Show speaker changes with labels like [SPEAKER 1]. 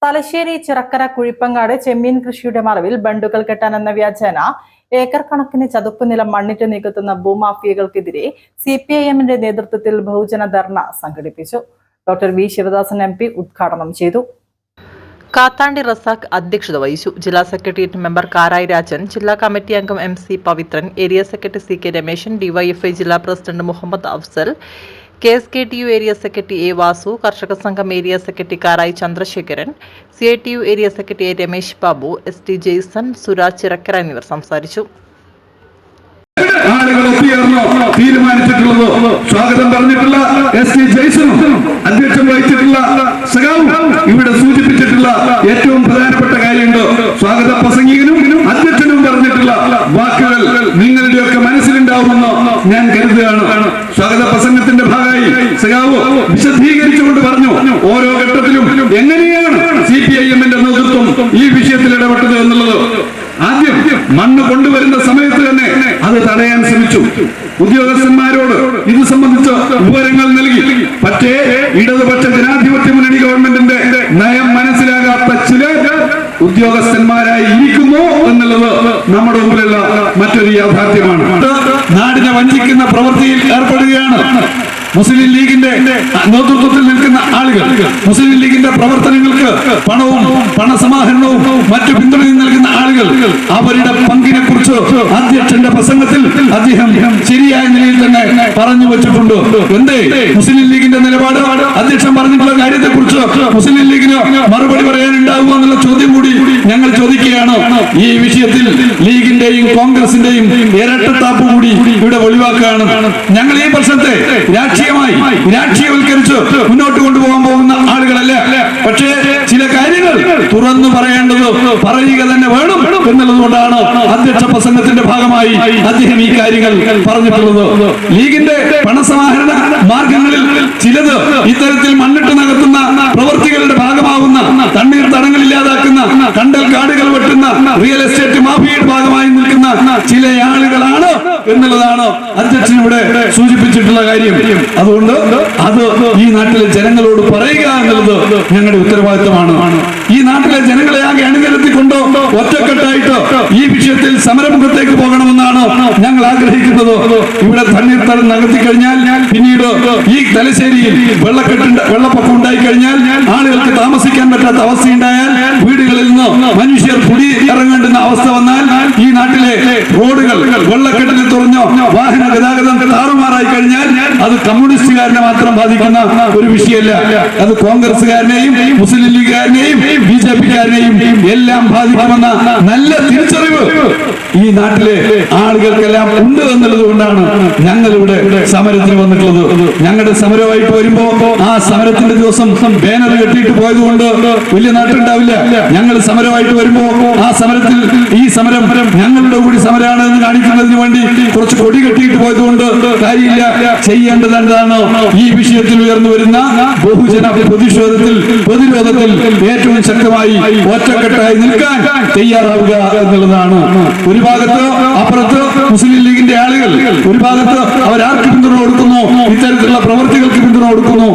[SPEAKER 1] തലശ്ശേരി ചിറക്കര കുഴിപ്പങ്ങാട് ചെമ്മീൻ കൃഷിയുടെ മറവിൽ ബണ്ടുകൾ കെട്ടാനെന്ന വ്യാജേന ഏക്കർ കണക്കിന് ചതുപ്പ് നിലം മണ്ണിട്ട് നികത്തുന്ന ഭൂമാഫിയകൾക്കെതിരെ CPIM-ന്റെ നേതൃത്വത്തിൽ ബഹുജന ധർണ സംഘടിപ്പിച്ചു. ഡോക്ടർ വി ശിവദാസൻ MP ഉദ്ഘാടനം ചെയ്തു. കാത്താണ്ടി റസാഖ് അധ്യക്ഷത വഹിച്ചു. ജില്ലാ സെക്രട്ടേറിയറ്റ് മെമ്പർ കാരായി രാജൻ, ജില്ലാ കമ്മിറ്റി അംഗം MC Pavithran, area secretary CK Rameshan, DYFI ജില്ലാ president Muhammad Afsal, KSKTU area secretary A Vasu, കർഷക സംഘം area secretary Karayi Chandrasekharan, CITU area secretary A Ramesh Babu, ST Jaison, Suraj Chirakkara എന്നിവർ സംസാരിച്ചു.
[SPEAKER 2] തീരുമാനിച്ചിട്ടുള്ളത് സ്വാഗതം പറഞ്ഞിട്ടുള്ള ST ജെയ്സണും അധ്യക്ഷം വഹിച്ചിട്ടുള്ള സഖാവും ഇവിടെ സൂചിപ്പിച്ചിട്ടുള്ള ഏറ്റവും പ്രധാനപ്പെട്ട കാര്യമുണ്ട്. സ്വാഗത പ്രസംഗികനും അധ്യക്ഷനും പറഞ്ഞിട്ടുള്ള വാക്കുകൾ നിങ്ങളുടെയൊക്കെ മനസ്സിലുണ്ടാവുമെന്ന് ഞാൻ കരുതുകയാണ്. സ്വാഗത പ്രസംഗത്തിന്റെ ഭാഗമായി സഖാവ് വിശദീകരിച്ചുകൊണ്ട് പറഞ്ഞു ഓരോ ഘട്ടത്തിലും എങ്ങനെയാണ് CPIM-ന്റെ നേതൃത്വം ഈ വിഷയത്തിൽ ഇടപെട്ടത് എന്നുള്ളത്. ആദ്യം മണ്ണ് കൊണ്ടുവരുന്ന സമയത്ത് തന്നെ അത് തടയാൻ ശ്രമിച്ചു. ഉദ്യോഗസ്ഥന്മാരോട് ഇത് സംബന്ധിച്ച വിവരങ്ങൾ നൽകി. പക്ഷേ ഇടതുപക്ഷ ജനാധിപത്യ മുന്നണി ഗവൺമെന്റിന്റെ നയം മനസ്സിലാകാത്ത ചില ഉദ്യോഗസ്ഥന്മാരായി ഇരിക്കുന്നു എന്നുള്ളത് നമ്മുടെ മുമ്പിലുള്ള മറ്റൊരു യാഥാർത്ഥ്യമാണ്. നാടിനെ വഞ്ചിക്കുന്ന പ്രവൃത്തിയിൽ ഏർപ്പെടുകയാണ് മുസ്ലിം ലീഗിന്റെ നേതൃത്വത്തിൽ നിൽക്കുന്ന ആളുകൾ. മുസ്ലിം ലീഗിന്റെ പ്രവർത്തനങ്ങൾക്ക് പണവും പണസമാഹരണവും മറ്റു പിന്തുണയും നൽകുന്ന ആളുകൾ. അവരുടെ പങ്കിനെ കുറിച്ച് അധ്യക്ഷന്റെ പ്രസംഗത്തിൽ അദ്ദേഹം ശരിയായ നിലയിൽ തന്നെ പറഞ്ഞു വെച്ചിട്ടുണ്ട്. എന്തേ മുസ്ലിം ലീഗിന്റെ നിലപാട് അധ്യക്ഷൻ പറഞ്ഞിട്ടുള്ള കാര്യത്തെ കുറിച്ച് മുസ്ലിം ലീഗിന് മറുപടി പറയാനുണ്ടാവുക എന്നുള്ള ചോദ്യം കൂടി ഞങ്ങൾ ചോദിക്കുകയാണ്. ഈ വിഷയത്തിൽ ലീഗിന്റെയും കോൺഗ്രസിന്റെയും ഇരട്ടത്താപ്പ് കൂടി ഇവിടെ ഒഴിവാക്കുകയാണ്. ഞങ്ങൾ ഈ പ്രശ്നത്തെ രാഷ്ട്രീയവൽക്കരിച്ച് മുന്നോട്ട് കൊണ്ടുപോകാൻ പോകുന്ന ആളുകളല്ല. പക്ഷേ ചില കാര്യങ്ങൾ തുറന്നു പറയേണ്ടത് പറയുക തന്നെ വേണം എന്നുള്ളതുകൊണ്ടാണ് അധ്യക്ഷ പ്രസംഗത്തിന്റെ ഭാഗമായി അദ്ദേഹം ഈ കാര്യങ്ങൾ പറഞ്ഞിട്ടുള്ളത്. ലീഗിന്റെ പണസമാഹരണ മാർഗങ്ങളിൽ ചിലത് ഇത്തരത്തിൽ മണ്ണിട്ട് നകത്തുന്ന പ്രവൃത്തികളുടെ ഭാഗമാവുന്ന തണ്ണീർത്തടങ്ങൾ ഇല്ലാതാക്കുന്ന കണ്ടൽ കാടുകൾ വെട്ടുന്ന റിയൽ എസ്റ്റേറ്റ് മാഫിയയുടെ ഭാഗമായി നിൽക്കുന്ന ചില ആളുകളാണ് എന്നുള്ളതാണ് അധ്യക്ഷൻ ഇവിടെ സൂചിപ്പിച്ചിട്ടുള്ള കാര്യം. അതുകൊണ്ട് അത് ഈ നാട്ടിലെ ജനങ്ങളോട് പറയുക എന്നുള്ളത് ഞങ്ങളുടെ ഉത്തരവാദിത്തമാണ്. ഈ നാട്ടിലെ ജനങ്ങളെ ആകെ അണിനിരത്തിക്കൊണ്ട് ഒറ്റക്കെട്ടായിട്ട് ഈ വിഷയത്തിൽ സമരമുഖത്തേക്ക് പോകണമെന്നാണ് ഞങ്ങൾ ആഗ്രഹിക്കുന്നത്. ഇവിടെ തണ്ണീർത്തടം നകത്തി കഴിഞ്ഞാൽ പിന്നീട് ഈ തലശ്ശേരിയിൽ വെള്ളപ്പൊക്കം ഉണ്ടായി കഴിഞ്ഞാൽ ആളുകൾക്ക് താമസിക്കാൻ പറ്റാത്ത അവസ്ഥയുണ്ടായാൽ വീടുകളിൽ നിന്ന് മനുഷ്യർ കുടി ഇറങ്ങേണ്ടുന്ന അവസ്ഥ വന്നാൽ ഈ നാട്ടിലെ റോഡുകൾ വെള്ളക്കെട്ടിൽ തുറഞ്ഞോ വാഹന ഗതാഗതം താറുമാറായി കഴിഞ്ഞാൽ അത് കമ്മ്യൂണിസ്റ്റുകാരനെ മാത്രം ബാധിക്കുന്ന ഒരു വിഷയമല്ല. അത് കോൺഗ്രസുകാരനെയും മുസ്ലിം ലീഗുകാരനെയും BJP-കാരനെയും എല്ലാം ബാധിക്കുമെന്ന നല്ല തിരിച്ചറിവ് ഈ നാട്ടിലെ ആളുകൾക്കെല്ലാം ഉണ്ട് എന്നുള്ളത് കൊണ്ടാണ് ഞങ്ങൾ ഇവിടെ സമരത്തിന് വന്നിട്ടുള്ളത്. ഞങ്ങളുടെ സമരമായിട്ട് വരുമ്പോ ആ സമരത്തിന്റെ ദിവസം ബാനർ കെട്ടിയിട്ട് പോയത് കൊണ്ട് വലിയ നാട്ടുണ്ടാവില്ല. ഞങ്ങൾ സമരമായിട്ട് വരുമ്പോ ആ സമരത്തിൽ ഈ സമരം ഞങ്ങളുടെ കൂടി സമരമാണ് എന്ന് കാണിക്കുന്നതിന് വേണ്ടി കുറച്ച് കൊടി കെട്ടിയിട്ട് പോയത് കൊണ്ട് കാര്യമില്ല. ചെയ്യേണ്ടത് എന്താണ്? ഈ വിഷയത്തിൽ ഉയർന്നു വരുന്ന ബഹുജന പ്രതിരോധത്തിൽ ഏറ്റവും ശക്തമായി ഒറ്റക്കെട്ടായി നിൽക്കാൻ തയ്യാറാവുക എന്നുള്ളതാണ്. ഒരു ഭാഗത്ത് അപ്പുറത്ത് മുസ്ലിം ലീഗിന്റെ ആളുകൾ, ഒരു ഭാഗത്ത് അവരാർക്ക് പിന്തുണ കൊടുക്കുന്നു, ഇത്തരത്തിലുള്ള പ്രവൃത്തികൾക്ക് പിന്തുണ കൊടുക്കുന്നു.